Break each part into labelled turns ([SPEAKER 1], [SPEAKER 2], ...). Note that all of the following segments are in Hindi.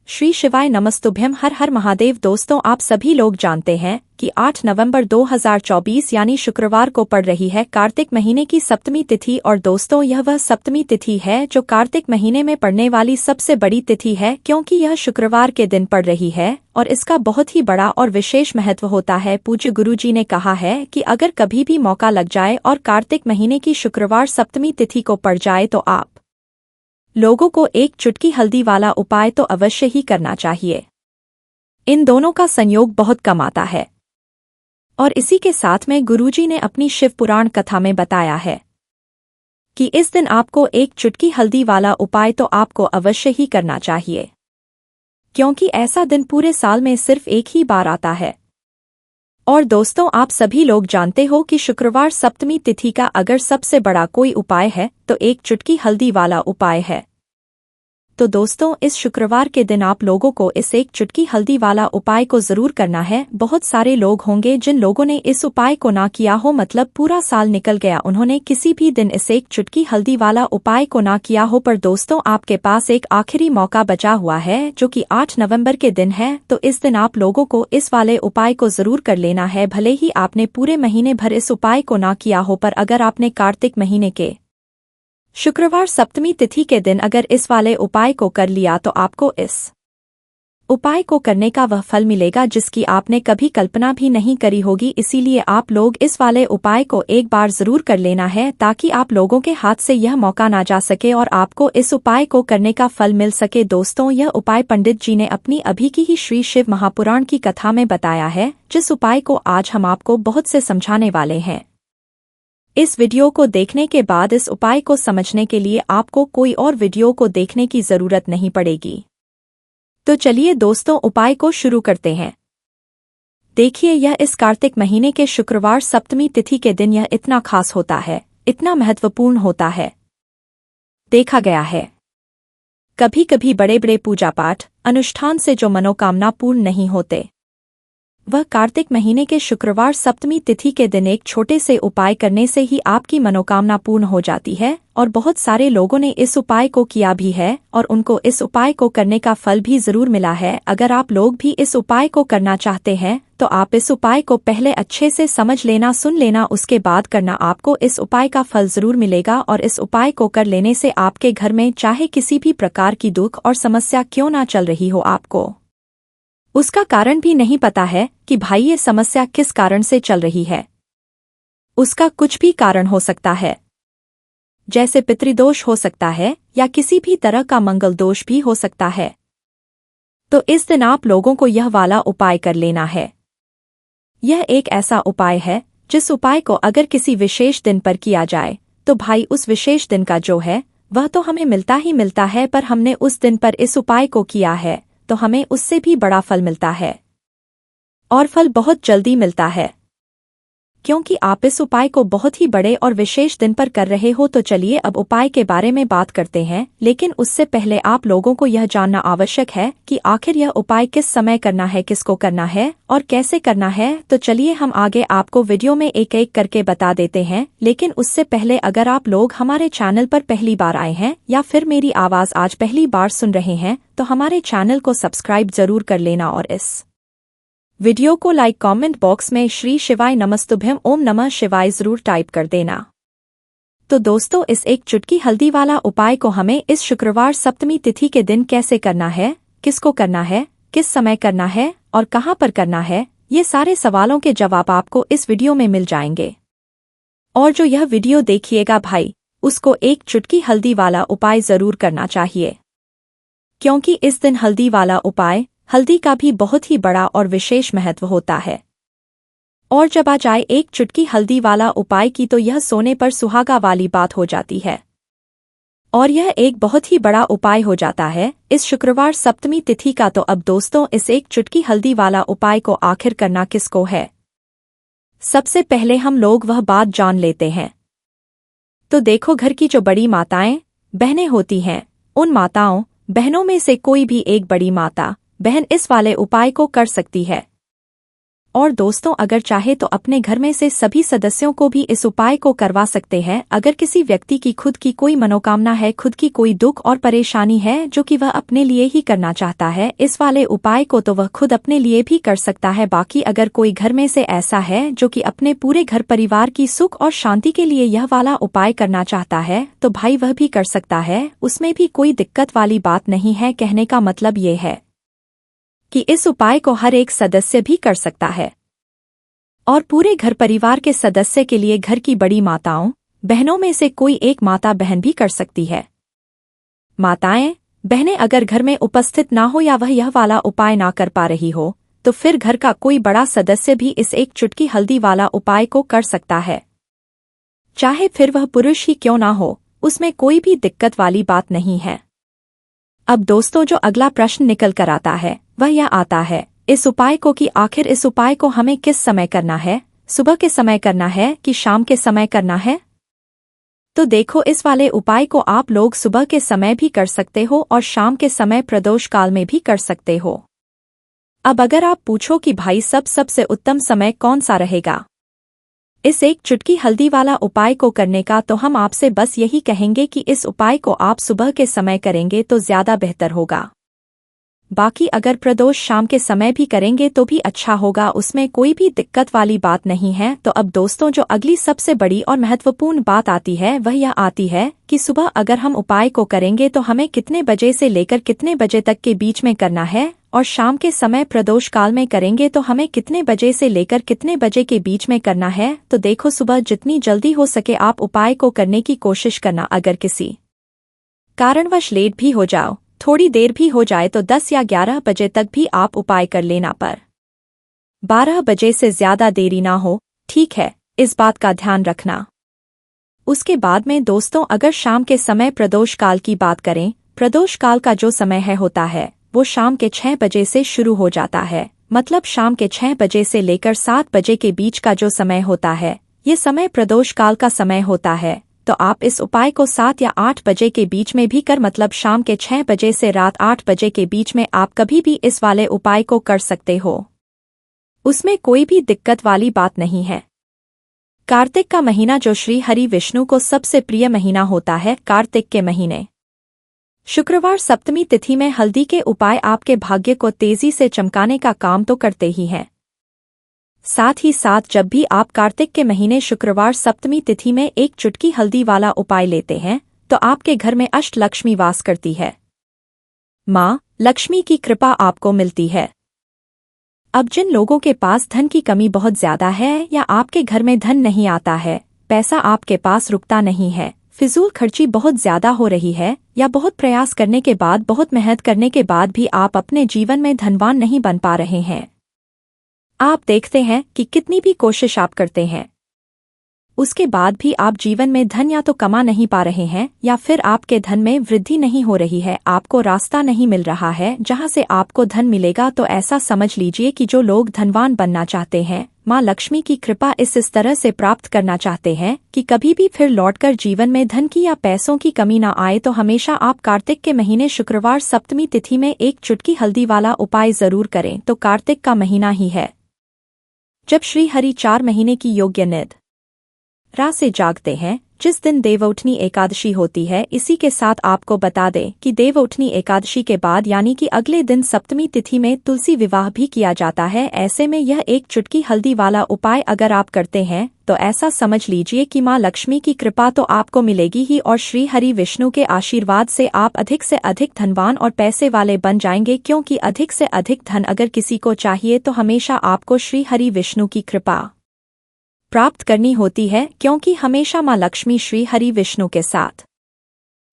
[SPEAKER 1] श्री शिवाय नमस्तुभ्यम। हर हर महादेव। दोस्तों, आप सभी लोग जानते हैं कि 8 नवंबर 2024 यानी शुक्रवार को पड़ रही है कार्तिक महीने की सप्तमी तिथि। और दोस्तों, यह वह सप्तमी तिथि है जो कार्तिक महीने में पड़ने वाली सबसे बड़ी तिथि है, क्योंकि यह शुक्रवार के दिन पड़ रही है और इसका बहुत ही बड़ा और विशेष महत्व होता है। पूज्य गुरुजी ने कहा है कि अगर कभी भी मौका लग जाए और कार्तिक महीने की शुक्रवार सप्तमी तिथि को पड़ जाए तो आप लोगों को एक चुटकी हल्दी वाला उपाय तो अवश्य ही करना चाहिए। इन दोनों का संयोग बहुत कम आता है। और इसी के साथ में गुरुजी ने अपनी शिव पुराण कथा में बताया है कि इस दिन आपको एक चुटकी हल्दी वाला उपाय तो आपको अवश्य ही करना चाहिए, क्योंकि ऐसा दिन पूरे साल में सिर्फ एक ही बार आता है। और दोस्तों, आप सभी लोग जानते हो कि शुक्रवार सप्तमी तिथि का अगर सबसे बड़ा कोई उपाय है तो एक चुटकी हल्दी वाला उपाय है। तो दोस्तों, इस शुक्रवार के दिन आप लोगों को इस एक चुटकी हल्दी वाला उपाय को जरूर करना है। बहुत सारे लोग होंगे जिन लोगों ने इस उपाय को ना किया हो, मतलब पूरा साल निकल गया, उन्होंने किसी भी दिन इस एक चुटकी हल्दी वाला उपाय को ना किया हो। पर दोस्तों, आपके पास एक आखिरी मौका बचा हुआ है जो कि 8 नवंबर के दिन है। तो इस दिन आप लोगों को इस वाले उपाय को जरूर कर लेना है। भले ही आपने पूरे महीने भर इस उपाय को ना किया हो, पर अगर आपने कार्तिक महीने के शुक्रवार सप्तमी तिथि के दिन अगर इस वाले उपाय को कर लिया तो आपको इस उपाय को करने का वह फल मिलेगा जिसकी आपने कभी कल्पना भी नहीं करी होगी। इसीलिए आप लोग इस वाले उपाय को एक बार जरूर कर लेना है, ताकि आप लोगों के हाथ से यह मौका ना जा सके और आपको इस उपाय को करने का फल मिल सके। दोस्तों, यह उपाय पंडित जी ने अपनी अभी की ही श्री शिव महापुराण की कथा में बताया है, जिस उपाय को आज हम आपको बहुत से समझाने वाले हैं। इस वीडियो को देखने के बाद इस उपाय को समझने के लिए आपको कोई और वीडियो को देखने की जरूरत नहीं पड़ेगी। तो चलिए दोस्तों, उपाय को शुरू करते हैं। देखिए, यह इस कार्तिक महीने के शुक्रवार सप्तमी तिथि के दिन यह इतना खास होता है, इतना महत्वपूर्ण होता है। देखा गया है कभी कभी बड़े बड़े पूजा पाठ अनुष्ठान से जो मनोकामना पूर्ण नहीं होते, वह कार्तिक महीने के शुक्रवार सप्तमी तिथि के दिन एक छोटे से उपाय करने से ही आपकी मनोकामना पूर्ण हो जाती है। और बहुत सारे लोगों ने इस उपाय को किया भी है और उनको इस उपाय को करने का फल भी जरूर मिला है। अगर आप लोग भी इस उपाय को करना चाहते हैं तो आप इस उपाय को पहले अच्छे से समझ लेना, सुन लेना, उसके बाद करना। आपको इस उपाय का फल जरूर मिलेगा और इस उपाय को कर लेने से आपके घर में चाहे किसी भी प्रकार की दुख और समस्या क्यों ना चल रही हो, आपको उसका कारण भी नहीं पता है कि भाई ये समस्या किस कारण से चल रही है। उसका कुछ भी कारण हो सकता है, जैसे पितृदोष हो सकता है या किसी भी तरह का मंगल दोष भी हो सकता है। तो इस दिन आप लोगों को यह वाला उपाय कर लेना है। यह एक ऐसा उपाय है जिस उपाय को अगर किसी विशेष दिन पर किया जाए तो भाई उस विशेष दिन का जो है वह तो हमें मिलता ही मिलता है, पर हमने उस दिन पर इस उपाय को किया है तो हमें उससे भी बड़ा फल मिलता है। और फल बहुत जल्दी मिलता है, क्योंकि आप इस उपाय को बहुत ही बड़े और विशेष दिन पर कर रहे हो। तो चलिए अब उपाय के बारे में बात करते हैं, लेकिन उससे पहले आप लोगों को यह जानना आवश्यक है कि आखिर यह उपाय किस समय करना है, किसको करना है और कैसे करना है। तो चलिए हम आगे आपको वीडियो में एक एक करके बता देते हैं। लेकिन उससे पहले अगर आप लोग हमारे चैनल पर पहली बार आए हैं या फिर मेरी आवाज़ आज पहली बार सुन रहे हैं तो हमारे चैनल को सब्सक्राइब जरूर कर लेना और इस वीडियो को लाइक कमेंट बॉक्स में श्री शिवाय नमस्तुभ्यम ओम नमः शिवाय जरूर टाइप कर देना। तो दोस्तों, इस एक चुटकी हल्दी वाला उपाय को हमें इस शुक्रवार सप्तमी तिथि के दिन कैसे करना है, किसको करना है, किस समय करना है और कहाँ पर करना है, ये सारे सवालों के जवाब आपको इस वीडियो में मिल जाएंगे। और जो यह वीडियो देखिएगा भाई, उसको एक चुटकी हल्दी वाला उपाय जरूर करना चाहिए, क्योंकि इस दिन हल्दी वाला उपाय, हल्दी का भी बहुत ही बड़ा और विशेष महत्व होता है। और जब आ जाए एक चुटकी हल्दी वाला उपाय की तो यह सोने पर सुहागा वाली बात हो जाती है और यह एक बहुत ही बड़ा उपाय हो जाता है इस शुक्रवार सप्तमी तिथि का। तो अब दोस्तों, इस एक चुटकी हल्दी वाला उपाय को आखिर करना किसको है, सबसे पहले हम लोग वह बात जान लेते हैं। तो देखो, घर की जो बड़ी माताएं बहनें होती हैं, उन माताओं बहनों में से कोई भी एक बड़ी माता बहन इस वाले उपाय को कर सकती है। और दोस्तों अगर चाहे तो अपने घर में से सभी सदस्यों को भी इस उपाय को करवा सकते हैं। अगर किसी व्यक्ति की खुद की कोई मनोकामना है, खुद की कोई दुख और परेशानी है जो कि वह अपने लिए ही करना चाहता है, इस वाले उपाय को तो वह खुद अपने लिए भी कर सकता है। बाकी अगर कोई घर में से ऐसा है जो कि अपने पूरे घर परिवार की सुख और शांति के लिए यह वाला उपाय करना चाहता है तो भाई वह भी कर सकता है, उसमें भी कोई दिक्कत वाली बात नहीं है। कहने का मतलब ये है कि इस उपाय को हर एक सदस्य भी कर सकता है और पूरे घर परिवार के सदस्य के लिए घर की बड़ी माताओं बहनों में से कोई एक माता बहन भी कर सकती है। माताएं बहनें अगर घर में उपस्थित ना हो या वह यह वाला उपाय ना कर पा रही हो तो फिर घर का कोई बड़ा सदस्य भी इस एक चुटकी हल्दी वाला उपाय को कर सकता है, चाहे फिर वह पुरुष ही क्यों ना हो, उसमें कोई भी दिक्कत वाली बात नहीं है। अब दोस्तों जो अगला प्रश्न निकल कर आता है वह यह आता है इस उपाय को कि आखिर इस उपाय को हमें किस समय करना है, सुबह के समय करना है कि शाम के समय करना है। तो देखो इस वाले उपाय को आप लोग सुबह के समय भी कर सकते हो और शाम के समय प्रदोष काल में भी कर सकते हो। अब अगर आप पूछो कि भाई सबसे उत्तम समय कौन सा रहेगा इस एक चुटकी हल्दी वाला उपाय को करने का, तो हम आपसे बस यही कहेंगे कि इस उपाय को आप सुबह के समय करेंगे तो ज्यादा बेहतर होगा। बाकी अगर प्रदोष शाम के समय भी करेंगे तो भी अच्छा होगा, उसमें कोई भी दिक्कत वाली बात नहीं है। तो अब दोस्तों जो अगली सबसे बड़ी और महत्वपूर्ण बात आती है वह यह आती है कि सुबह अगर हम उपाय को करेंगे तो हमें कितने बजे से लेकर कितने बजे तक के बीच में करना है, और शाम के समय प्रदोष काल में करेंगे तो हमें कितने बजे से लेकर कितने बजे के बीच में करना है। तो देखो सुबह जितनी जल्दी हो सके आप उपाय को करने की कोशिश करना। अगर किसी कारणवश लेट भी हो जाओ, थोड़ी देर भी हो जाए तो 10 या 11 बजे तक भी आप उपाय कर लेना, पर 12 बजे से ज्यादा देरी ना हो, ठीक है, इस बात का ध्यान रखना। उसके बाद में दोस्तों अगर शाम के समय प्रदोष काल की बात करें, प्रदोष काल का जो समय होता है वो शाम के 6 बजे से शुरू हो जाता है। मतलब शाम के 6 बजे से लेकर 7 बजे के बीच का जो समय होता है ये समय प्रदोष काल का समय होता है। तो आप इस उपाय को 7 या 8 बजे के बीच में भी कर, मतलब शाम के 6 बजे से रात 8 बजे के बीच में आप कभी भी इस वाले उपाय को कर सकते हो, उसमें कोई भी दिक्कत वाली बात नहीं है। कार्तिक का महीना जो श्री हरि विष्णु को सबसे प्रिय महीना होता है, कार्तिक के महीने शुक्रवार सप्तमी तिथि में हल्दी के उपाय आपके भाग्य को तेजी से चमकाने का काम तो करते ही हैं। साथ ही साथ जब भी आप कार्तिक के महीने शुक्रवार सप्तमी तिथि में एक चुटकी हल्दी वाला उपाय लेते हैं तो आपके घर में अष्टलक्ष्मी वास करती है, माँ लक्ष्मी की कृपा आपको मिलती है। अब जिन लोगों के पास धन की कमी बहुत ज्यादा है या आपके घर में धन नहीं आता है, पैसा आपके पास रुकता नहीं है, फिजूल खर्ची बहुत ज्यादा हो रही है, या बहुत प्रयास करने के बाद बहुत मेहनत करने के बाद भी आप अपने जीवन में धनवान नहीं बन पा रहे हैं, आप देखते हैं कि कितनी भी कोशिश आप करते हैं उसके बाद भी आप जीवन में धन या तो कमा नहीं पा रहे हैं या फिर आपके धन में वृद्धि नहीं हो रही है, आपको रास्ता नहीं मिल रहा है जहां से आपको धन मिलेगा। तो ऐसा समझ लीजिए कि जो लोग धनवान बनना चाहते हैं, माँ लक्ष्मी की कृपा इस तरह से प्राप्त करना चाहते हैं कि कभी भी फिर लौटकर जीवन में धन की या पैसों की कमी ना आए, तो हमेशा आप कार्तिक के महीने शुक्रवार सप्तमी तिथि में एक चुटकी हल्दी वाला उपाय जरूर करें। तो कार्तिक का महीना ही है जब श्री हरि 4 महीने की योग्य निद्रा से जागते हैं, जिस दिन देवउठनी एकादशी होती है। इसी के साथ आपको बता दें कि देवउठनी एकादशी के बाद यानी कि अगले दिन सप्तमी तिथि में तुलसी विवाह भी किया जाता है। ऐसे में यह एक चुटकी हल्दी वाला उपाय अगर आप करते हैं तो ऐसा समझ लीजिए कि माँ लक्ष्मी की कृपा तो आपको मिलेगी ही, और श्री हरि विष्णु के आशीर्वाद से आप अधिक से अधिक धनवान और पैसे वाले बन जाएंगे। क्योंकि अधिक से अधिक धन अगर किसी को चाहिए तो हमेशा आपको श्री हरि विष्णु की कृपा प्राप्त करनी होती है, क्योंकि हमेशा माँ लक्ष्मी श्री हरि विष्णु के साथ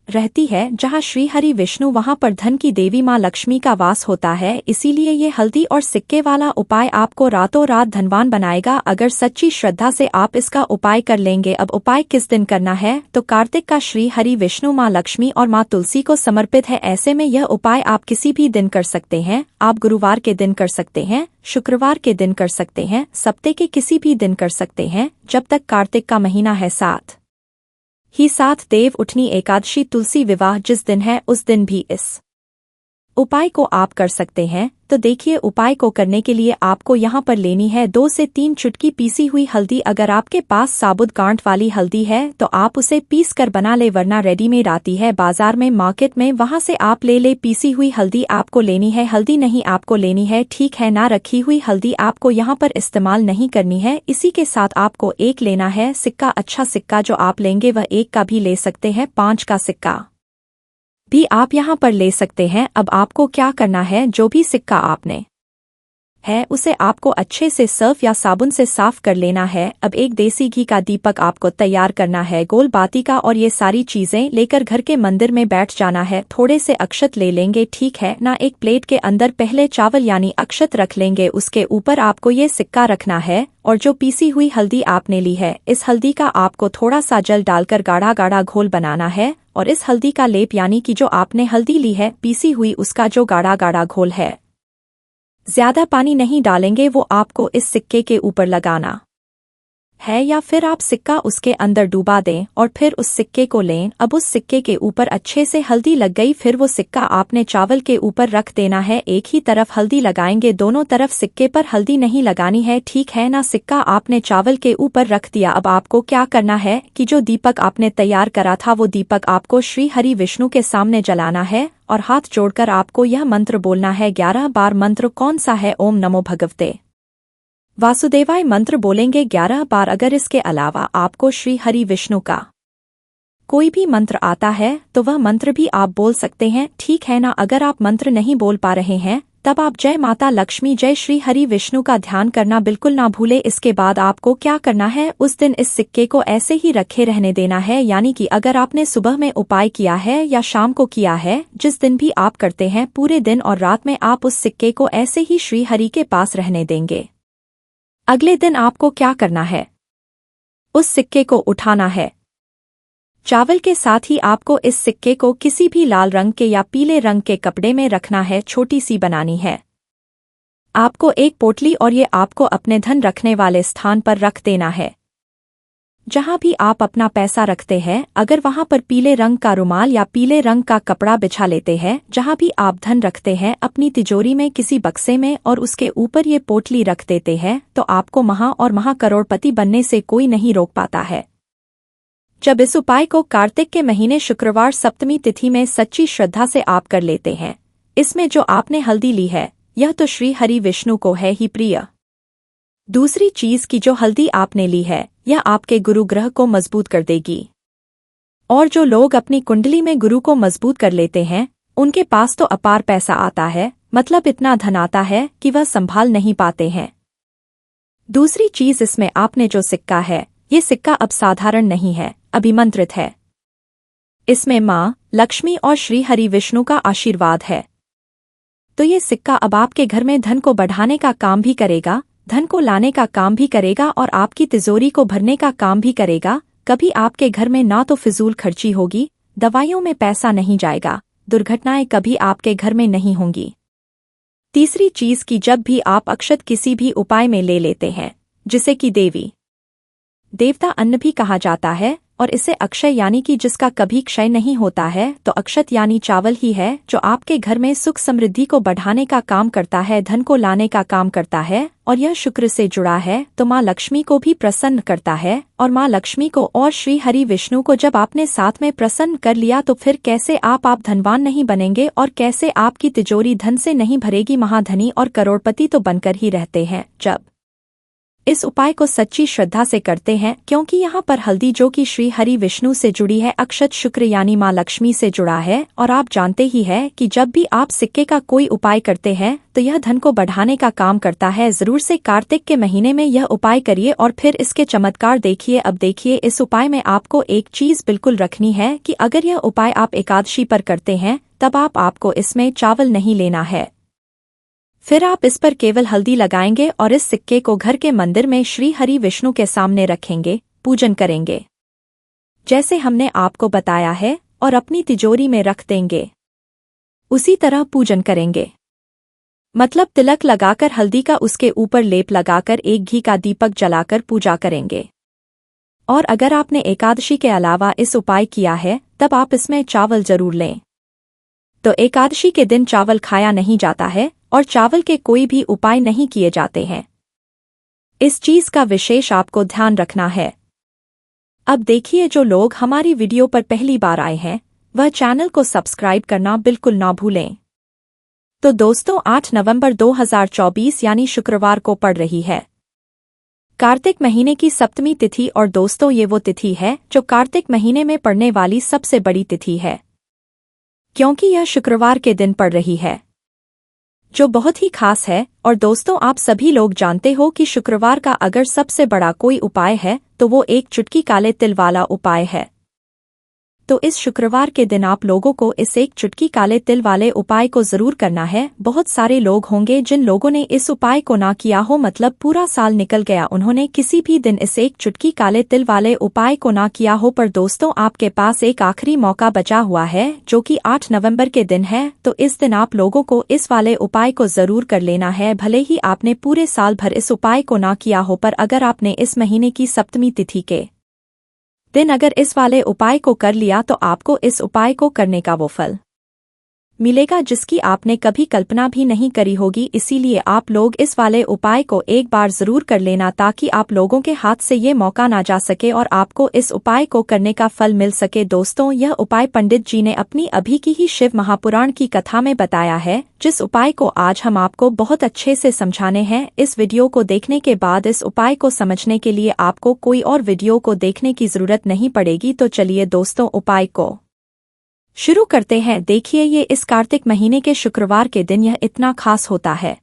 [SPEAKER 1] रहती है। जहाँ श्री हरि विष्णु वहाँ पर धन की देवी माँ लक्ष्मी का वास होता है। इसीलिए ये हल्दी और सिक्के वाला उपाय आपको रातों रात धनवान बनाएगा अगर सच्ची श्रद्धा से आप इसका उपाय कर लेंगे। अब उपाय किस दिन करना है, तो कार्तिक का श्री हरि विष्णु माँ लक्ष्मी और माँ तुलसी को समर्पित है। ऐसे में यह उपाय आप किसी भी दिन कर सकते हैं। आप गुरुवार के दिन कर सकते हैं, शुक्रवार के दिन कर सकते हैं, सप्ताह के किसी भी दिन कर सकते हैं जब तक कार्तिक का महीना है। साथ ही साथ देव उठनी एकादशी तुलसी विवाह जिस दिन है उस दिन भी इस उपाय को आप कर सकते हैं, तो देखिए उपाय को करने के लिए आपको यहाँ पर लेनी है 2 से 3 चुटकी पीसी हुई हल्दी। अगर आपके पास साबुत गांठ वाली हल्दी है तो आप उसे पीस कर बना ले, वरना रेडीमेड आती है बाजार में मार्केट में, वहां से आप ले पीसी हुई हल्दी आपको लेनी है। हल्दी नहीं आपको लेनी है, ठीक है ना। रखी हुई हल्दी आपको यहाँ पर इस्तेमाल नहीं करनी है। इसी के साथ आपको एक लेना है सिक्का। अच्छा सिक्का जो आप लेंगे वह 1 का भी ले सकते हैं, 5 का सिक्का भी आप यहाँ पर ले सकते हैं। अब आपको क्या करना है, जो भी सिक्का आपने है उसे आपको अच्छे से सर्फ या साबुन से साफ कर लेना है। अब एक देसी घी का दीपक आपको तैयार करना है, गोल बाती का, और ये सारी चीजें लेकर घर के मंदिर में बैठ जाना है। थोड़े से अक्षत ले लेंगे, ठीक है ना। एक प्लेट के अंदर पहले चावल यानी अक्षत रख लेंगे, उसके ऊपर आपको ये सिक्का रखना है। और जो पीसी हुई हल्दी आपने ली है, इस हल्दी का आपको थोड़ा सा जल डालकर गाढ़ा गाढ़ा घोल बनाना है। और इस हल्दी का लेप यानी कि जो आपने हल्दी ली है पीसी हुई, उसका जो गाढ़ा गाढ़ा घोल है, ज्यादा पानी नहीं डालेंगे, वो आपको इस सिक्के के ऊपर लगाना है, या फिर आप सिक्का उसके अंदर डूबा दें और फिर उस सिक्के को लें। अब उस सिक्के के ऊपर अच्छे से हल्दी लग गई, फिर वो सिक्का आपने चावल के ऊपर रख देना है। एक ही तरफ हल्दी लगाएंगे, दोनों तरफ सिक्के पर हल्दी नहीं लगानी है, ठीक है ना। सिक्का आपने चावल के ऊपर रख दिया। अब आपको क्या करना है कि जो दीपक आपने तैयार करा था वो दीपक आपको श्री हरि विष्णु के सामने जलाना है और हाथ जोड़कर आपको यह मंत्र बोलना है 11 बार। मंत्र कौन सा है? ओम नमो भगवते वासुदेवाय मंत्र बोलेंगे 11 बार। अगर इसके अलावा आपको श्री हरि विष्णु का कोई भी मंत्र आता है तो वह मंत्र भी आप बोल सकते हैं, ठीक है ना। अगर आप मंत्र नहीं बोल पा रहे हैं तब आप जय माता लक्ष्मी, जय श्री हरि विष्णु का ध्यान करना बिल्कुल ना भूले। इसके बाद आपको क्या करना है, उस दिन इस सिक्के को ऐसे ही रखे रहने देना है। यानी कि अगर आपने सुबह में उपाय किया है या शाम को किया है, जिस दिन भी आप करते हैं, पूरे दिन और रात में आप उस सिक्के को ऐसे ही श्री हरि के पास रहने देंगे। अगले दिन आपको क्या करना है, उस सिक्के को उठाना है। चावल के साथ ही आपको इस सिक्के को किसी भी लाल रंग के या पीले रंग के कपड़े में रखना है, छोटी सी बनानी है आपको एक पोटली, और ये आपको अपने धन रखने वाले स्थान पर रख देना है। जहां भी आप अपना पैसा रखते हैं, अगर वहां पर पीले रंग का रुमाल या पीले रंग का कपड़ा बिछा लेते हैं, जहां भी आप धन रखते हैं अपनी तिजोरी में किसी बक्से में, और उसके ऊपर ये पोटली रख देते हैं, तो आपको महा और महाकरोड़पति बनने से कोई नहीं रोक पाता है। जब इस उपाय को कार्तिक के महीने शुक्रवार सप्तमी तिथि में सच्ची श्रद्धा से आप कर लेते हैं, इसमें जो आपने हल्दी ली है यह तो श्री हरि विष्णु को है ही प्रिय। दूसरी चीज की जो हल्दी आपने ली है यह आपके गुरु ग्रह को मजबूत कर देगी। और जो लोग अपनी कुंडली में गुरु को मजबूत कर लेते हैं उनके पास तो अपार पैसा आता है, मतलब इतना धन आता है कि वह संभाल नहीं पाते हैं। दूसरी चीज, इसमें आपने जो सिक्का है ये सिक्का अब साधारण नहीं है, अभिमंत्रित है। इसमें माँ लक्ष्मी और श्री हरि विष्णु का आशीर्वाद है। तो ये सिक्का अब आपके घर में धन को बढ़ाने का काम भी करेगा, धन को लाने का काम भी करेगा, और आपकी तिजोरी को भरने का काम भी करेगा। कभी आपके घर में ना तो फिजूल खर्ची होगी, दवाइयों में पैसा नहीं जाएगा, दुर्घटनाएं कभी आपके घर में नहीं होंगी। तीसरी चीज की, जब भी आप अक्षत किसी भी उपाय में ले लेते हैं, जिसे कि देवी देवता अन्न भी कहा जाता है, और इसे अक्षय यानी कि जिसका कभी क्षय नहीं होता है, तो अक्षत यानी चावल ही है जो आपके घर में सुख समृद्धि को बढ़ाने का काम करता है, धन को लाने का काम करता है, और यह शुक्र से जुड़ा है तो माँ लक्ष्मी को भी प्रसन्न करता है। और माँ लक्ष्मी को और श्री हरि विष्णु को जब आपने साथ में प्रसन्न कर लिया तो फिर कैसे आप धनवान नहीं बनेंगे, और कैसे आपकी तिजोरी धन से नहीं भरेगी। महाधनी और करोड़पति तो बनकर ही रहते हैं जब इस उपाय को सच्ची श्रद्धा से करते हैं, क्योंकि यहाँ पर हल्दी जो कि श्री हरि विष्णु से जुड़ी है, अक्षत शुक्र यानी माँ लक्ष्मी से जुड़ा है। और आप जानते ही है कि जब भी आप सिक्के का कोई उपाय करते हैं तो यह धन को बढ़ाने का काम करता है। जरूर से कार्तिक के महीने में यह उपाय करिए और फिर इसके चमत्कार देखिए। अब देखिए, इस उपाय में आपको एक चीज बिल्कुल रखनी है कि अगर यह उपाय आप एकादशी पर करते हैं तब आपको इसमें चावल नहीं लेना है। फिर आप इस पर केवल हल्दी लगाएंगे और इस सिक्के को घर के मंदिर में श्री हरि विष्णु के सामने रखेंगे, पूजन करेंगे जैसे हमने आपको बताया है, और अपनी तिजोरी में रख देंगे। उसी तरह पूजन करेंगे, मतलब तिलक लगाकर हल्दी का उसके ऊपर लेप लगाकर एक घी का दीपक जलाकर पूजा करेंगे। और अगर आपने एकादशी के अलावा इस उपाय किया है तब आप इसमें चावल जरूर लें। तो एकादशी के दिन चावल खाया नहीं जाता है और चावल के कोई भी उपाय नहीं किए जाते हैं। इस चीज का विशेष आपको ध्यान रखना है। अब देखिए, जो लोग हमारी वीडियो पर पहली बार आए हैं वह चैनल को सब्सक्राइब करना बिल्कुल ना भूलें। तो दोस्तों, 8 नवंबर 2024 यानी शुक्रवार को पड़ रही है कार्तिक महीने की सप्तमी तिथि। और दोस्तों, ये वो तिथि है जो कार्तिक महीने में पड़ने वाली सबसे बड़ी तिथि है, क्योंकि यह शुक्रवार के दिन पड़ रही है, जो बहुत ही खास है। और दोस्तों, आप सभी लोग जानते हो कि शुक्रवार का अगर सबसे बड़ा कोई उपाय है तो वो एक चुटकी काले तिल वाला उपाय है। तो इस शुक्रवार के दिन आप लोगों को इस एक चुटकी काले तिल वाले उपाय को जरूर करना है। बहुत सारे लोग होंगे जिन लोगों ने इस उपाय को ना किया हो, मतलब पूरा साल निकल गया, उन्होंने किसी भी दिन इस एक चुटकी काले तिल वाले उपाय को ना किया हो। पर दोस्तों, आपके पास एक आखिरी मौका बचा हुआ है जो कि 8 नवंबर के दिन है। तो इस दिन आप लोगों को इस वाले उपाय को जरूर कर लेना है। भले ही आपने पूरे साल भर इस उपाय को ना किया हो, पर अगर आपने इस महीने की सप्तमी तिथि के दिन अगर इस वाले उपाय को कर लिया तो आपको इस उपाय को करने का वो फल मिलेगा जिसकी आपने कभी कल्पना भी नहीं करी होगी। इसीलिए आप लोग इस वाले उपाय को एक बार जरूर कर लेना, ताकि आप लोगों के हाथ से ये मौका ना जा सके और आपको इस उपाय को करने का फल मिल सके। दोस्तों, यह उपाय पंडित जी ने अपनी अभी की ही शिव महापुराण की कथा में बताया है, जिस उपाय को आज हम आपको बहुत अच्छे से समझाने हैं। इस वीडियो को देखने के बाद इस उपाय को समझने के लिए आपको कोई और वीडियो को देखने की जरूरत नहीं पड़ेगी। तो चलिए दोस्तों, उपाय को शुरू करते हैं। देखिए, ये इस कार्तिक महीने के शुक्रवार के दिन यह इतना खास होता है,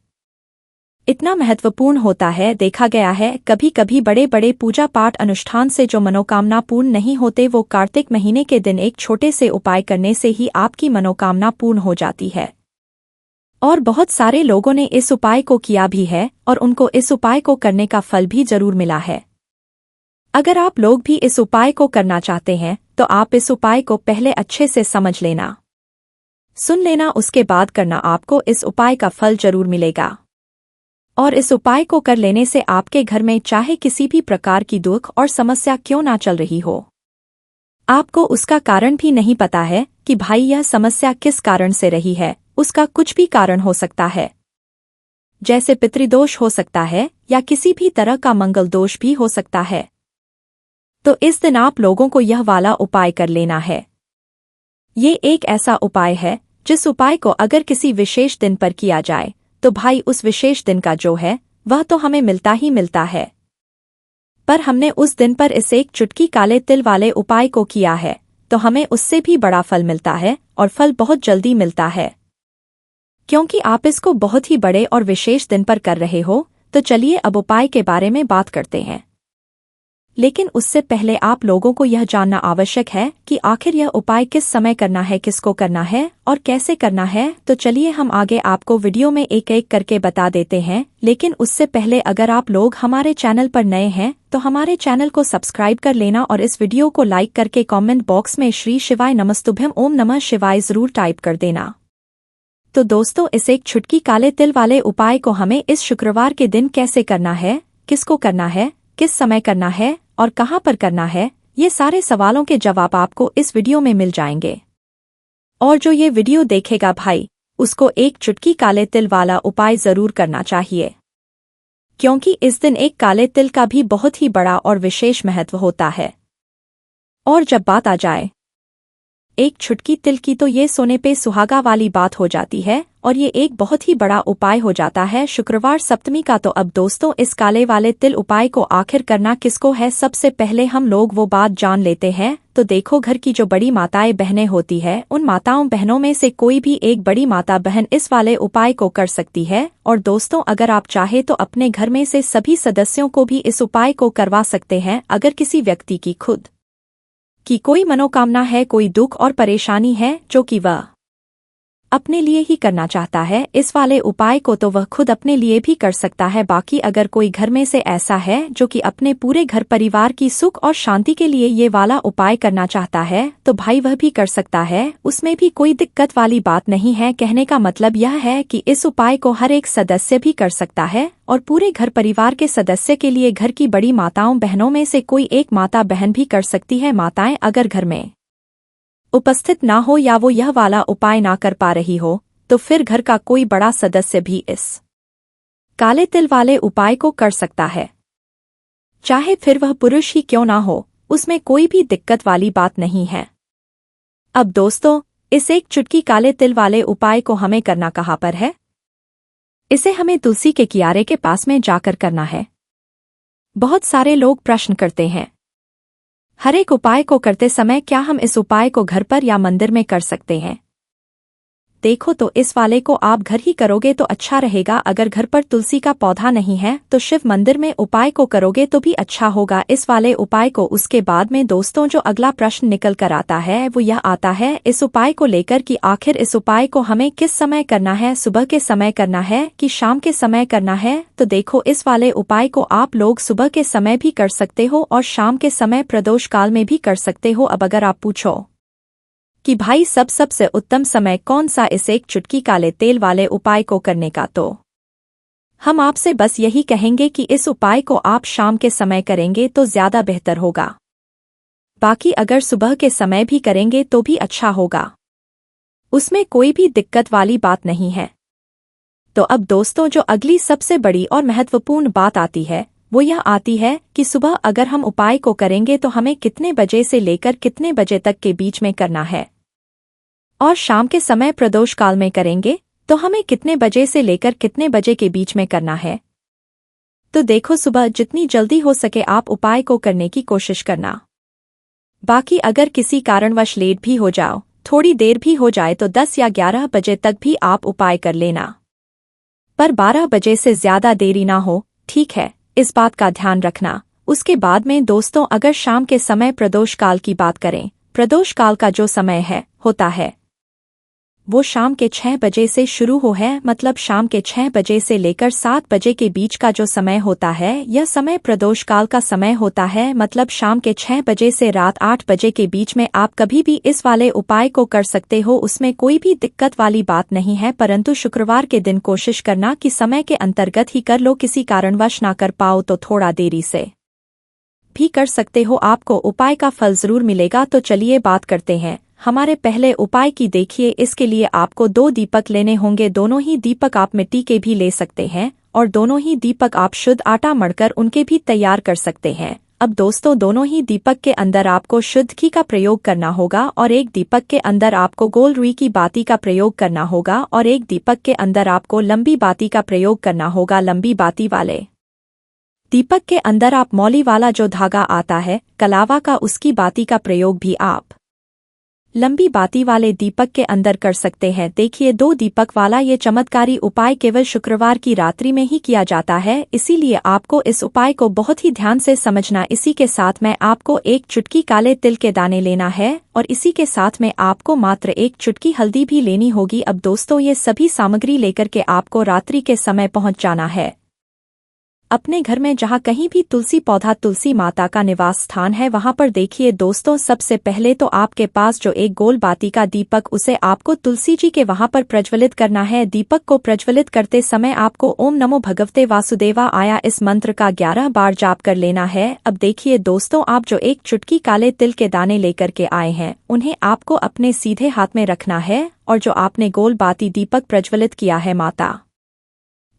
[SPEAKER 1] इतना महत्वपूर्ण होता है। देखा गया है कभी कभी बड़े बड़े पूजा पाठ अनुष्ठान से जो मनोकामना पूर्ण नहीं होते, वो कार्तिक महीने के दिन एक छोटे से उपाय करने से ही आपकी मनोकामना पूर्ण हो जाती है। और बहुत सारे लोगों ने इस उपाय को किया भी है और उनको इस उपाय को करने का फल भी जरूर मिला है। अगर आप लोग भी इस उपाय को करना चाहते हैं तो आप इस उपाय को पहले अच्छे से समझ लेना, सुन लेना, उसके बाद करना। आपको इस उपाय का फल जरूर मिलेगा। और इस उपाय को कर लेने से आपके घर में चाहे किसी भी प्रकार की दुख और समस्या क्यों ना चल रही हो, आपको उसका कारण भी नहीं पता है कि भाई यह समस्या किस कारण से रही है, उसका कुछ भी कारण हो सकता है, जैसे पितृदोष हो सकता है या किसी भी तरह का मंगल दोष भी हो सकता है। तो इस दिन आप लोगों को यह वाला उपाय कर लेना है। ये एक ऐसा उपाय है जिस उपाय को अगर किसी विशेष दिन पर किया जाए तो भाई उस विशेष दिन का जो है वह तो हमें मिलता ही मिलता है, पर हमने उस दिन पर इस एक चुटकी काले तिल वाले उपाय को किया है तो हमें उससे भी बड़ा फल मिलता है, और फल बहुत जल्दी मिलता है, क्योंकि आप इसको बहुत ही बड़े और विशेष दिन पर कर रहे हो। तो चलिए अब उपाय के बारे में बात करते हैं। लेकिन उससे पहले आप लोगों को यह जानना आवश्यक है कि आखिर यह उपाय किस समय करना है, किसको करना है और कैसे करना है। तो चलिए हम आगे आपको वीडियो में एक एक करके बता देते हैं। लेकिन उससे पहले अगर आप लोग हमारे चैनल पर नए हैं तो हमारे चैनल को सब्सक्राइब कर लेना और इस वीडियो को लाइक करके कमेंट बॉक्स में श्री शिवाय नमस्तुभ्यम ओम नमः शिवाय जरूर टाइप कर देना। तो दोस्तों, इस एक चुटकी काले तिल वाले उपाय को हमें इस शुक्रवार के दिन कैसे करना है, किसको करना है, किस समय करना है और कहाँ पर करना है, ये सारे सवालों के जवाब आपको इस वीडियो में मिल जाएंगे। और जो ये वीडियो देखेगा भाई, उसको एक चुटकी काले तिल वाला उपाय जरूर करना चाहिए, क्योंकि इस दिन एक काले तिल का भी बहुत ही बड़ा और विशेष महत्व होता है। और जब बात आ जाए एक चुटकी तिल की, तो ये सोने पे सुहागा वाली बात हो जाती है और ये एक बहुत ही बड़ा उपाय हो जाता है शुक्रवार सप्तमी का। तो अब दोस्तों, इस काले वाले तिल उपाय को आखिर करना किसको है, सबसे पहले हम लोग वो बात जान लेते हैं। तो देखो, घर की जो बड़ी माताएं बहनें होती है, उन माताओं बहनों में से कोई भी एक बड़ी माता बहन इस वाले उपाय को कर सकती है। और दोस्तों, अगर आप चाहे तो अपने घर में से सभी सदस्यों को भी इस उपाय को करवा सकते हैं। अगर किसी व्यक्ति की खुद की कोई मनोकामना है, कोई दुख और परेशानी है जो कि वह अपने लिए ही करना चाहता है इस वाले उपाय को, तो वह खुद अपने लिए भी कर सकता है। बाकी अगर कोई घर में से ऐसा है जो कि अपने पूरे घर परिवार की सुख और शांति के लिए ये वाला उपाय करना चाहता है, तो भाई वह भी कर सकता है, उसमें भी कोई दिक्कत वाली बात नहीं है। कहने का मतलब यह है कि इस उपाय को हर एक सदस्य भी कर सकता है और पूरे घर परिवार के सदस्य के लिए घर की बड़ी माताओं बहनों में से कोई एक माता बहन भी कर सकती है। माताएं अगर घर में उपस्थित ना हो या वो यह वाला उपाय ना कर पा रही हो, तो फिर घर का कोई बड़ा सदस्य भी इस काले तिल वाले उपाय को कर सकता है। चाहे फिर वह पुरुष ही क्यों ना हो, उसमें कोई भी दिक्कत वाली बात नहीं है। अब दोस्तों, इस एक चुटकी काले तिल वाले उपाय को हमें करना कहाँ पर है? इसे हमें तुलसी के कियारे के पास में जाकर करना है। बहुत सारे लोग प्रश्न करते हैं, हर एक उपाय को करते समय क्या हम इस उपाय को घर पर या मंदिर में कर सकते हैं? देखो, तो इस वाले को आप घर ही करोगे तो अच्छा रहेगा। अगर घर पर तुलसी का पौधा नहीं है तो शिव मंदिर में उपाय को करोगे तो भी अच्छा होगा इस वाले उपाय को। उसके बाद में दोस्तों जो अगला प्रश्न निकल कर आता है वो यह आता है इस उपाय को लेकर कि आखिर इस उपाय को हमें किस समय करना है, सुबह के समय करना है कि शाम के समय करना है? तो देखो, इस वाले उपाय को आप लोग सुबह के समय भी कर सकते हो और शाम के समय प्रदोष काल में भी कर सकते हो। अब अगर आप पूछो कि भाई सबसे उत्तम समय कौन सा इस एक चुटकी काले तेल वाले उपाय को करने का, तो हम आपसे बस यही कहेंगे कि इस उपाय को आप शाम के समय करेंगे तो ज्यादा बेहतर होगा। बाकी अगर सुबह के समय भी करेंगे तो भी अच्छा होगा, उसमें कोई भी दिक्कत वाली बात नहीं है। तो अब दोस्तों जो अगली सबसे बड़ी और महत्वपूर्ण बात आती है वो यह आती है कि सुबह अगर हम उपाय को करेंगे तो हमें कितने बजे से लेकर कितने बजे तक के बीच में करना है, और शाम के समय प्रदोष काल में करेंगे तो हमें कितने बजे से लेकर कितने बजे के बीच में करना है। तो देखो, सुबह जितनी जल्दी हो सके आप उपाय को करने की कोशिश करना। बाकी अगर किसी कारणवश लेट भी हो जाओ, थोड़ी देर भी हो जाए तो 10 या 11 बजे तक भी आप उपाय कर लेना, पर 12 बजे से ज्यादा देरी ना हो, ठीक है? इस बात का ध्यान रखना। उसके बाद में दोस्तों अगर शाम के समय प्रदोष काल की बात करें, प्रदोष काल का जो समय होता है वो शाम के 6 बजे से शुरू है, मतलब शाम के 6 बजे से लेकर 7 बजे के बीच का जो समय होता है यह समय प्रदोष काल का समय होता है। मतलब शाम के 6 बजे से रात 8 बजे के बीच में आप कभी भी इस वाले उपाय को कर सकते हो, उसमें कोई भी दिक्कत वाली बात नहीं है। परंतु शुक्रवार के दिन कोशिश करना कि समय के अंतर्गत ही कर लो, किसी कारणवश ना कर पाओ तो थोड़ा देरी से भी कर सकते हो, आपको उपाय का फल जरूर मिलेगा। तो चलिए बात करते हैं हमारे पहले उपाय की। देखिए, इसके लिए आपको 2 दीपक लेने होंगे। दोनों ही दीपक आप मिट्टी के भी ले सकते हैं और दोनों ही दीपक आप शुद्ध आटा मढ़कर उनके भी तैयार कर सकते हैं। अब दोस्तों दोनों ही दीपक के अंदर आपको शुद्ध घी का प्रयोग करना होगा और एक दीपक के अंदर आपको गोल रुई की बाती का प्रयोग करना होगा और एक दीपक के अंदर आपको लंबी बाती का प्रयोग करना होगा। लंबी बाती वाले दीपक के अंदर आप मौली वाला जो धागा आता है कलावा का, उसकी बाती का प्रयोग भी आप लंबी बाती वाले दीपक के अंदर कर सकते हैं। देखिए, 2 दीपक वाला ये चमत्कारी उपाय केवल शुक्रवार की रात्रि में ही किया जाता है, इसीलिए आपको इस उपाय को बहुत ही ध्यान से समझना। इसी के साथ में आपको एक चुटकी काले तिल के दाने लेना है और इसी के साथ में आपको मात्र एक चुटकी हल्दी भी लेनी होगी। अब दोस्तों ये सभी सामग्री लेकर के आपको रात्रि के समय पहुंच जाना है अपने घर में, जहाँ कहीं भी तुलसी पौधा, तुलसी माता का निवास स्थान है वहाँ पर। देखिए दोस्तों, सबसे पहले तो आपके पास जो एक गोल बाती का दीपक, उसे आपको तुलसी जी के वहाँ पर प्रज्वलित करना है। दीपक को प्रज्वलित करते समय आपको ओम नमो भगवते वासुदेवा आया इस मंत्र का 11 बार जाप कर लेना है। अब देखिए दोस्तों, आप जो एक चुटकी काले तिल के दाने लेकर के आए हैं उन्हें आपको अपने सीधे हाथ में रखना है और जो आपने गोल बाती दीपक प्रज्वलित किया है माता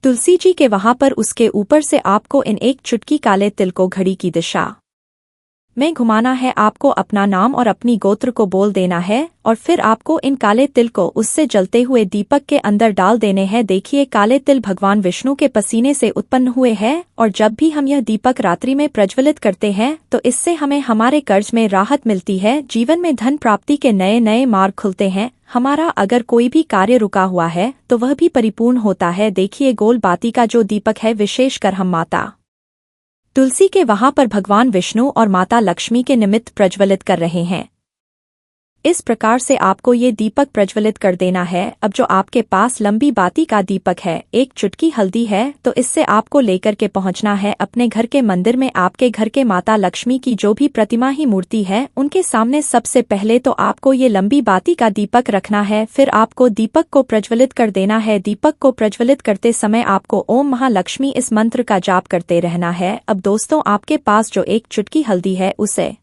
[SPEAKER 1] तुलसी जी के वहाँ पर, उसके ऊपर से आपको इन एक चुटकी काले तिल को घड़ी की दिशा में घुमाना है। आपको अपना नाम और अपनी गोत्र को बोल देना है और फिर आपको इन काले तिल को उससे जलते हुए दीपक के अंदर डाल देने हैं। देखिए, काले तिल भगवान विष्णु के पसीने से उत्पन्न हुए हैं और जब भी हम यह दीपक रात्रि में प्रज्वलित करते हैं तो इससे हमें हमारे कर्ज में राहत मिलती है, जीवन में धन प्राप्ति के नए नए मार्ग खुलते हैं। हमारा अगर कोई भी कार्य रुका हुआ है तो वह भी परिपूर्ण होता है। देखिए, गोल बाती का जो दीपक है विशेषकर हम माता तुलसी के वहाँ पर भगवान विष्णु और माता लक्ष्मी के निमित्त प्रज्वलित कर रहे हैं। इस प्रकार से आपको ये दीपक प्रज्वलित कर देना है। अब जो आपके पास लंबी बाती का दीपक है, एक चुटकी हल्दी है, तो इससे आपको लेकर के पहुंचना है अपने घर के मंदिर में। आपके घर के माता लक्ष्मी की जो भी प्रतिमा ही मूर्ति है उनके सामने सबसे पहले तो आपको ये लंबी बाती का दीपक रखना है, फिर आपको दीपक को प्रज्वलित कर देना है। दीपक को प्रज्वलित करते समय आपको ओम महालक्ष्मी इस मंत्र का जाप करते रहना है। अब दोस्तों, आपके पास जो एक चुटकी हल्दी है उसे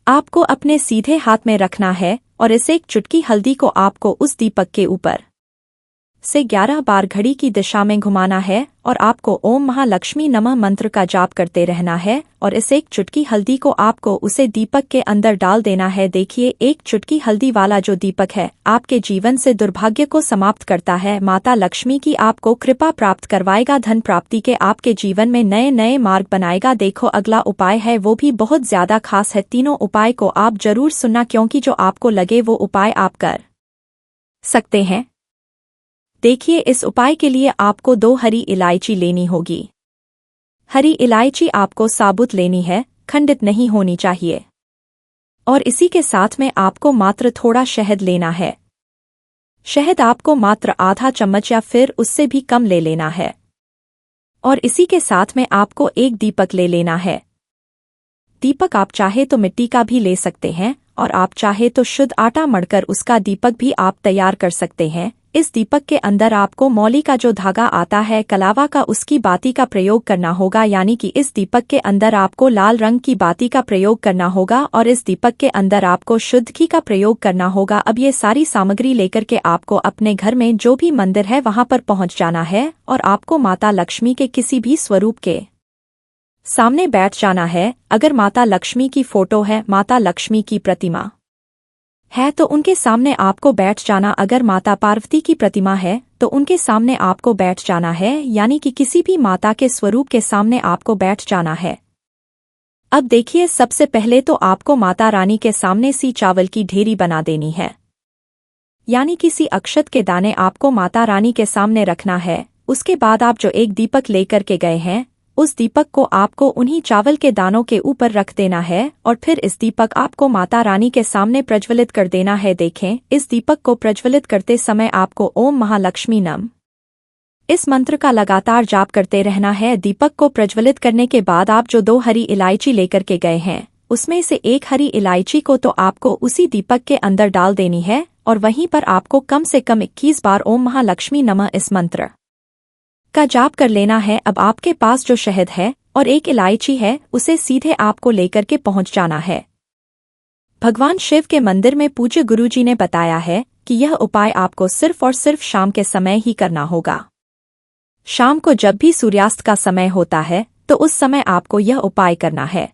[SPEAKER 1] आपको अपने सीधे हाथ में रखना है और इस एक चुटकी हल्दी को आपको उस दीपक के ऊपर से 11 बार घड़ी की दिशा में घुमाना है और आपको ओम महालक्ष्मी नमः मंत्र का जाप करते रहना है और इस एक चुटकी हल्दी को आपको उसे दीपक के अंदर डाल देना है। देखिए, एक चुटकी हल्दी वाला जो दीपक है आपके जीवन से दुर्भाग्य को समाप्त करता है। माता लक्ष्मी की आपको कृपा प्राप्त करवाएगा, धन प्राप्ति के आपके जीवन में नए नए मार्ग बनाएगा। देखो, अगला उपाय है वो भी बहुत ज्यादा खास है। तीनों उपाय को आप जरूर सुनना, क्योंकि जो आपको लगे वो उपाय आप कर सकते हैं। देखिए, इस उपाय के लिए आपको 2 हरी इलायची लेनी होगी। हरी इलायची आपको साबुत लेनी है, खंडित नहीं होनी चाहिए। और इसी के साथ में आपको मात्र थोड़ा शहद लेना है। शहद आपको मात्र आधा चम्मच या फिर उससे भी कम ले लेना है। और इसी के साथ में आपको एक दीपक ले लेना है। दीपक आप चाहे तो मिट्टी का भी ले सकते हैं और आप चाहे तो शुद्ध आटा मढ़कर उसका दीपक भी आप तैयार कर सकते हैं। इस दीपक के अंदर आपको मौली का जो धागा आता है कलावा का, उसकी बाती का प्रयोग करना होगा, यानी कि इस दीपक के अंदर आपको लाल रंग की बाती का प्रयोग करना होगा और इस दीपक के अंदर आपको शुद्ध घी का प्रयोग करना होगा। अब ये सारी सामग्री लेकर के आपको अपने घर में जो भी मंदिर है वहां पर पहुंच जाना है और आपको माता लक्ष्मी के किसी भी स्वरूप के सामने बैठ जाना है। अगर माता लक्ष्मी की फोटो है, माता लक्ष्मी की प्रतिमा है तो उनके सामने आपको बैठ जाना। अगर माता पार्वती की प्रतिमा है तो उनके सामने आपको बैठ जाना है, यानी कि किसी भी माता के स्वरूप के सामने आपको बैठ जाना है। अब देखिए, सबसे पहले तो आपको माता रानी के सामने सी चावल की ढेरी बना देनी है, यानी किसी अक्षत के दाने आपको माता रानी के सामने रखना है। उसके बाद आप जो एक दीपक लेकर के गए हैं उस दीपक को आपको उन्हीं चावल के दानों के ऊपर रख देना है और फिर इस दीपक आपको माता रानी के सामने प्रज्वलित कर देना है। देखें, इस दीपक को प्रज्वलित करते समय आपको ओम महालक्ष्मी नमः इस मंत्र का लगातार जाप करते रहना है। दीपक को प्रज्वलित करने के बाद आप जो 2 हरी इलायची लेकर के गए हैं उसमें से एक हरी इलायची को तो आपको उसी दीपक के अंदर डाल देनी है और वहीं पर आपको कम से कम 21 बार ओम महालक्ष्मी नमः इस मंत्र का जाप कर लेना है। अब आपके पास जो शहद है और एक इलायची है उसे सीधे आपको लेकर के पहुंच जाना है। भगवान शिव के मंदिर में पूज्य गुरुजी ने बताया है कि यह उपाय आपको सिर्फ और सिर्फ शाम के समय ही करना होगा। शाम को जब भी सूर्यास्त का समय होता है तो उस समय आपको यह उपाय करना है।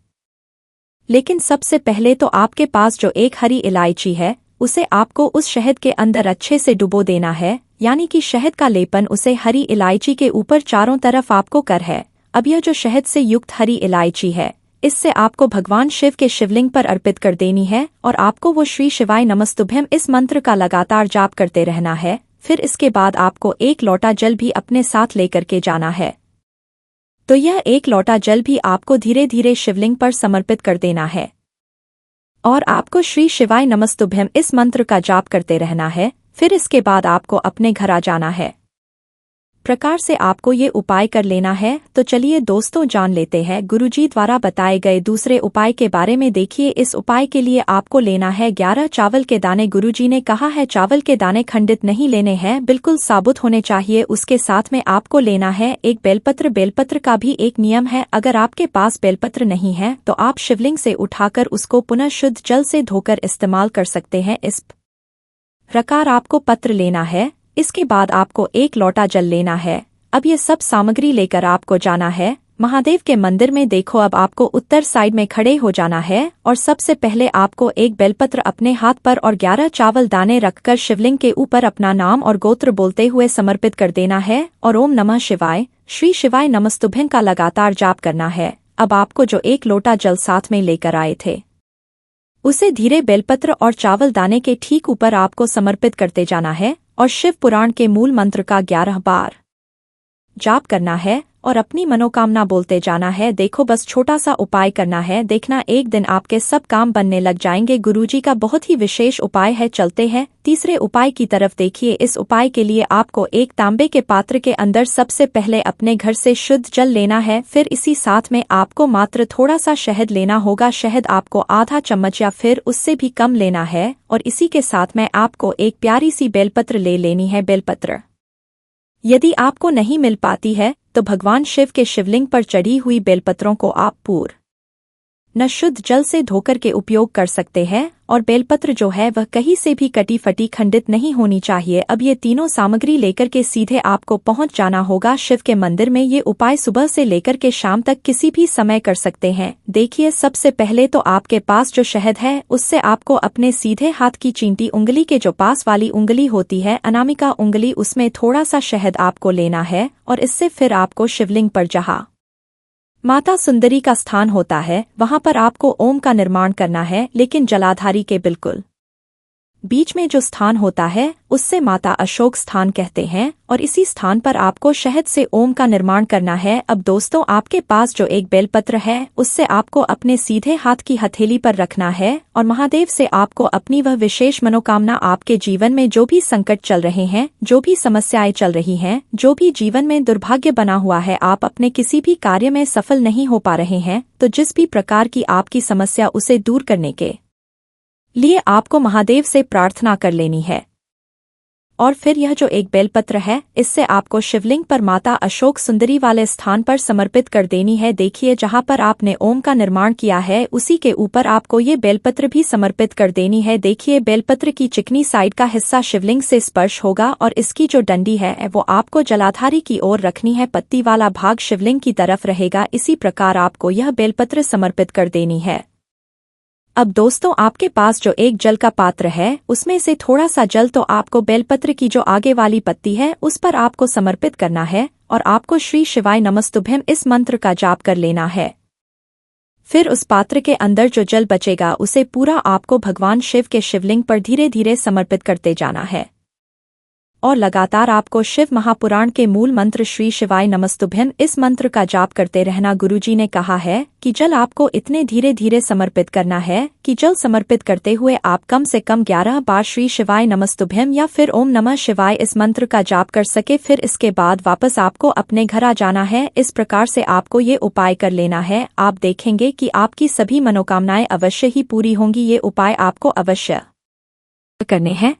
[SPEAKER 1] लेकिन सबसे पहले तो आपके पास जो एक हरी इलायची है उसे आपको उस शहद के अंदर अच्छे से डुबो देना है, यानी कि शहद का लेपन उसे हरी इलायची के ऊपर चारों तरफ आपको कर है। अब यह जो शहद से युक्त हरी इलायची है इससे आपको भगवान शिव के शिवलिंग पर अर्पित कर देनी है और आपको वो श्री शिवाय नमस्तुभ्यम इस मंत्र का लगातार जाप करते रहना है। फिर इसके बाद आपको एक लोटा जल भी अपने साथ लेकर के जाना है। तो यह एक लोटा जल भी आपको धीरे धीरे शिवलिंग पर समर्पित कर देना है और आपको श्री शिवाय नमस्तुभ्यम इस मंत्र का जाप करते रहना है। फिर इसके बाद आपको अपने घर आ जाना है। प्रकार से आपको ये उपाय कर लेना है। तो चलिए दोस्तों, जान लेते हैं गुरुजी द्वारा बताए गए दूसरे उपाय के बारे में। देखिए, इस उपाय के लिए आपको लेना है 11 चावल के दाने। गुरुजी ने कहा है चावल के दाने खंडित नहीं लेने हैं, बिल्कुल साबुत होने चाहिए। उसके साथ में आपको लेना है एक बेलपत्र। बेलपत्र का भी एक नियम है, अगर आपके पास बेलपत्र नहीं है तो आप शिवलिंग से उठाकर उसको पुनः शुद्ध जल से धोकर इस्तेमाल कर सकते हैं। इस प्रकार आपको पत्र लेना है। इसके बाद आपको एक लोटा जल लेना है। अब ये सब सामग्री लेकर आपको जाना है महादेव के मंदिर में। देखो, अब आपको उत्तर साइड में खड़े हो जाना है और सबसे पहले आपको एक बेलपत्र अपने हाथ पर और 11 चावल दाने रखकर शिवलिंग के ऊपर अपना नाम और गोत्र बोलते हुए समर्पित कर देना है और ओम नमः शिवाय श्री शिवाय नमस्तुभ्यं का लगातार जाप करना है। अब आपको जो एक लोटा जल साथ में लेकर आए थे उसे धीरे बेलपत्र और चावल दाने के ठीक ऊपर आपको समर्पित करते जाना है और शिव पुराण के मूल मंत्र का 11 बार जाप करना है और अपनी मनोकामना बोलते जाना है। देखो, बस छोटा सा उपाय करना है, देखना एक दिन आपके सब काम बनने लग जाएंगे। गुरुजी का बहुत ही विशेष उपाय है। चलते हैं तीसरे उपाय की तरफ। देखिए, इस उपाय के लिए आपको एक तांबे के पात्र के अंदर सबसे पहले अपने घर से शुद्ध जल लेना है। फिर इसी साथ में आपको मात्र थोड़ा सा शहद लेना होगा। शहद आपको आधा चम्मच या फिर उससे भी कम लेना है और इसी के साथ में आपको एक प्यारी सी बेलपत्र ले लेनी है। बेलपत्र यदि आपको नहीं मिल पाती है तो भगवान शिव के शिवलिंग पर चढ़ी हुई बेलपत्रों को आप पूर न शुद्ध जल से धोकर के उपयोग कर सकते हैं, और बेलपत्र जो है वह कहीं से भी कटी फटी खंडित नहीं होनी चाहिए। अब ये तीनों सामग्री लेकर के सीधे आपको पहुंच जाना होगा शिव के मंदिर में। ये उपाय सुबह से लेकर के शाम तक किसी भी समय कर सकते हैं। देखिए, सबसे पहले तो आपके पास जो शहद है उससे आपको अपने सीधे हाथ की चींटी उंगली के जो पास वाली उंगली होती है, अनामिका उंगली, उसमें थोड़ा सा शहद आपको लेना है और इससे फिर आपको शिवलिंग पर जहाँ माता सुंदरी का स्थान होता है वहां पर आपको ओम का निर्माण करना है, लेकिन जलाधारी के बिल्कुल बीच में जो स्थान होता है उससे माता अशोक स्थान कहते हैं, और इसी स्थान पर आपको शहद से ओम का निर्माण करना है। अब दोस्तों, आपके पास जो एक बेलपत्र है उससे आपको अपने सीधे हाथ की हथेली पर रखना है और महादेव से आपको अपनी वह विशेष मनोकामना, आपके जीवन में जो भी संकट चल रहे हैं, जो भी समस्याएं चल रही हैं, जो भी जीवन में दुर्भाग्य बना हुआ है, आप अपने किसी भी कार्य में सफल नहीं हो पा रहे हैं, तो जिस भी प्रकार की आपकी समस्या उसे दूर करने के लिए आपको महादेव से प्रार्थना कर लेनी है। और फिर यह जो एक बेलपत्र है इससे आपको शिवलिंग पर माता अशोक सुंदरी वाले स्थान पर समर्पित कर देनी है। देखिए, जहां पर आपने ओम का निर्माण किया है उसी के ऊपर आपको ये बेलपत्र भी समर्पित कर देनी है। देखिए, बेलपत्र की चिकनी साइड का हिस्सा शिवलिंग से स्पर्श होगा और इसकी जो डंडी है वो आपको जलाधारी की ओर रखनी है, पत्ती वाला भाग शिवलिंग की तरफ रहेगा। इसी प्रकार आपको यह बेलपत्र समर्पित कर देनी है। अब दोस्तों, आपके पास जो एक जल का पात्र है उसमें से थोड़ा सा जल तो आपको बेलपत्र की जो आगे वाली पत्ती है उस पर आपको समर्पित करना है और आपको श्री शिवाय नमस्तुभ्यम इस मंत्र का जाप कर लेना है। फिर उस पात्र के अंदर जो जल बचेगा उसे पूरा आपको भगवान शिव के शिवलिंग पर धीरे धीरे समर्पित करते जाना है और लगातार आपको शिव महापुराण के मूल मंत्र श्री शिवाय नमस्तुभ्यम इस मंत्र का जाप करते रहना। गुरुजी ने कहा है कि जल आपको इतने धीरे धीरे समर्पित करना है कि जल समर्पित करते हुए आप कम से कम 11 बार श्री शिवाय नमस्तुभ्यम या फिर ओम नमः शिवाय इस मंत्र का जाप कर सके। फिर इसके बाद वापस आपको अपने घर आ जाना है। इस प्रकार से आपको ये उपाय कर लेना है। आप देखेंगे कि आपकी सभी मनोकामनाएं अवश्य ही पूरी होंगी। ये उपाय आपको अवश्य करने हैं।